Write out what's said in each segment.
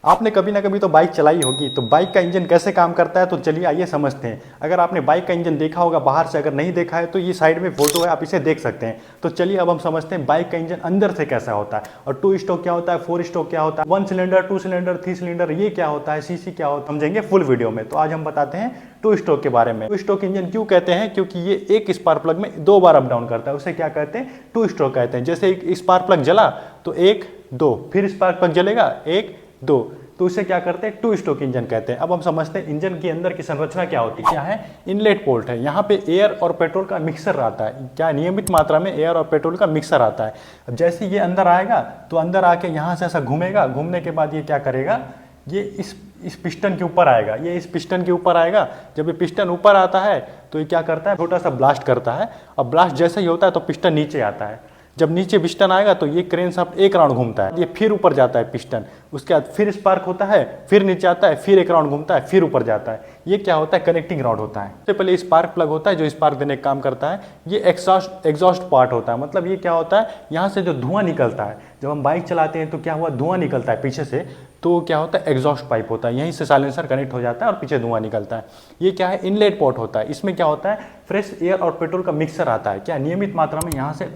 आपने कभी ना कभी तो बाइक चलाई होगी, तो बाइक का इंजन कैसे काम करता है तो चलिए आइए समझते हैं। अगर आपने बाइक का इंजन देखा होगा बाहर से, अगर नहीं देखा है तो ये साइड में फोटो है, आप इसे देख सकते हैं। तो चलिए अब हम समझते हैं बाइक का इंजन अंदर से कैसा होता है, और 2 स्ट्रोक क्या होता है, 4 स्ट्रोक क्या होता है, 1 सिलेंडर, 2 सिलेंडर, 3 सिलेंडर ये क्या होता है, सीसी क्या होता है, समझेंगे फुल वीडियो में। तो आज हम बताते हैं 2 स्ट्रोक के बारे में। 2 स्ट्रोक इंजन क्यों कहते हैं, क्योंकि ये एक स्पार्क प्लग में 2 बार अप डाउन करता है, उसे क्या कहते हैं, 2 स्ट्रोक कहते हैं। जैसे एक स्पार्क प्लग जला तो 1 2, फिर स्पार्क प्लग जलेगा 1 2, तो इसे क्या करते हैं, 2 स्ट्रोक इंजन कहते हैं। अब हम समझते हैं इंजन के अंदर की संरचना क्या होती है। क्या है, इनलेट पोर्ट है, यहाँ पे एयर और पेट्रोल का मिक्सर आता है। क्या नियमित मात्रा में एयर और पेट्रोल का मिक्सर आता है। अब जैसे ये अंदर आएगा तो अंदर आके यहाँ से ऐसा घूमेगा, घूमने के बाद ये क्या करेगा, ये इस पिस्टन के ऊपर आएगा, ये इस पिस्टन के ऊपर आएगा। जब ये पिस्टन ऊपर आता है तो ये क्या करता है, छोटा सा ब्लास्ट करता है। अब ब्लास्ट जैसे ही होता है तो पिस्टन नीचे आता है। जब नीचे पिस्टन आएगा तो ये क्रेन शाफ्ट एक राउंड घूमता है, ये फिर ऊपर जाता है पिस्टन, उसके बाद फिर स्पार्क होता है, फिर नीचे आता है, फिर एक राउंड घूमता है, फिर ऊपर जाता है। ये क्या होता है, कनेक्टिंग रॉड होता है। सबसे पहले स्पार्क प्लग होता है जो स्पार्क देने का काम करता है। ये एग्जॉस्ट पार्ट होता है, मतलब ये क्या होता है, यहाँ से जो धुआं निकलता है, जब हम बाइक चलाते हैं तो क्या हुआ, धुआं निकलता है पीछे से, तो क्या होता है, एग्जॉस्ट पाइप होता है, यहीं से साइलेंसर कनेक्ट हो जाता है और पीछे धुआं निकलता है। ये क्या है, इनलेट पोर्ट होता है। इसमें क्या होता है, फ्रेश एयर और पेट्रोल का मिक्सर आता है। क्या नियमित मात्रा में यहाँ से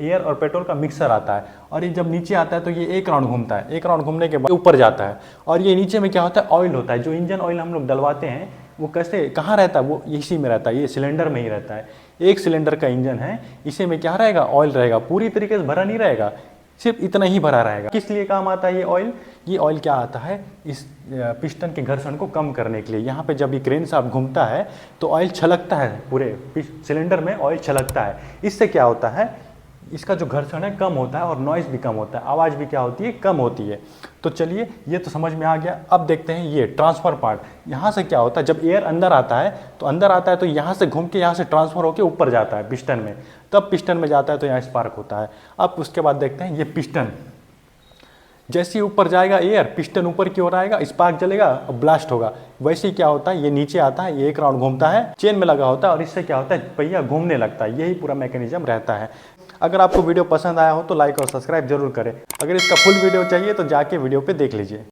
एयर और पेट्रोल का मिक्सर आता है, और ये जब नीचे आता है तो ये एक राउंड घूमता है, एक राउंड घूमने के बाद ऊपर जाता है। और ये नीचे में क्या होता है, ऑयल होता है। जो इंजन ऑयल हम लोग डलवाते हैं वो कैसे, कहाँ रहता है, वो इसी में रहता है, ये सिलेंडर में ही रहता है। एक सिलेंडर का इंजन है, इसी में क्या रहेगा, ऑयल रहेगा, पूरी तरीके से भरा नहीं रहेगा, सिर्फ इतना ही भरा रहेगा। किस लिए काम आता है ये ऑयल, ये ऑयल क्या आता है, इस पिस्टन के घर्षण को कम करने के लिए। यहाँ पे जब ये क्रेन शाफ्ट घूमता है तो ऑयल छलकता है, पूरे सिलेंडर में ऑयल छलकता है। इससे क्या होता है, इसका जो घर्षण है कम होता है और नॉइज़ भी कम होता है, आवाज़ भी क्या होती है, कम होती है। तो चलिए ये तो समझ में आ गया। अब देखते हैं ये ट्रांसफ़र पार्ट। यहाँ से क्या होता है, जब एयर अंदर आता है तो यहाँ से घूम के यहाँ से ट्रांसफ़र होकर ऊपर जाता है पिस्टन में, तब पिस्टन में जाता है तो यहाँ स्पार्क होता है। अब उसके बाद देखते हैं ये पिस्टन, जैसे ही ऊपर जाएगा एयर, पिस्टन ऊपर की ओर आएगा, स्पार्क जलेगा और ब्लास्ट होगा। वैसे ही क्या होता है, ये नीचे आता है, ये एक राउंड घूमता है, चेन में लगा होता है, और इससे क्या होता है, पहिया घूमने लगता है। यही पूरा मैकेनिज्म रहता है। अगर आपको वीडियो पसंद आया हो तो लाइक और सब्सक्राइब जरूर करें। अगर इसका फुल वीडियो चाहिए तो जाके वीडियो पे देख लीजिए।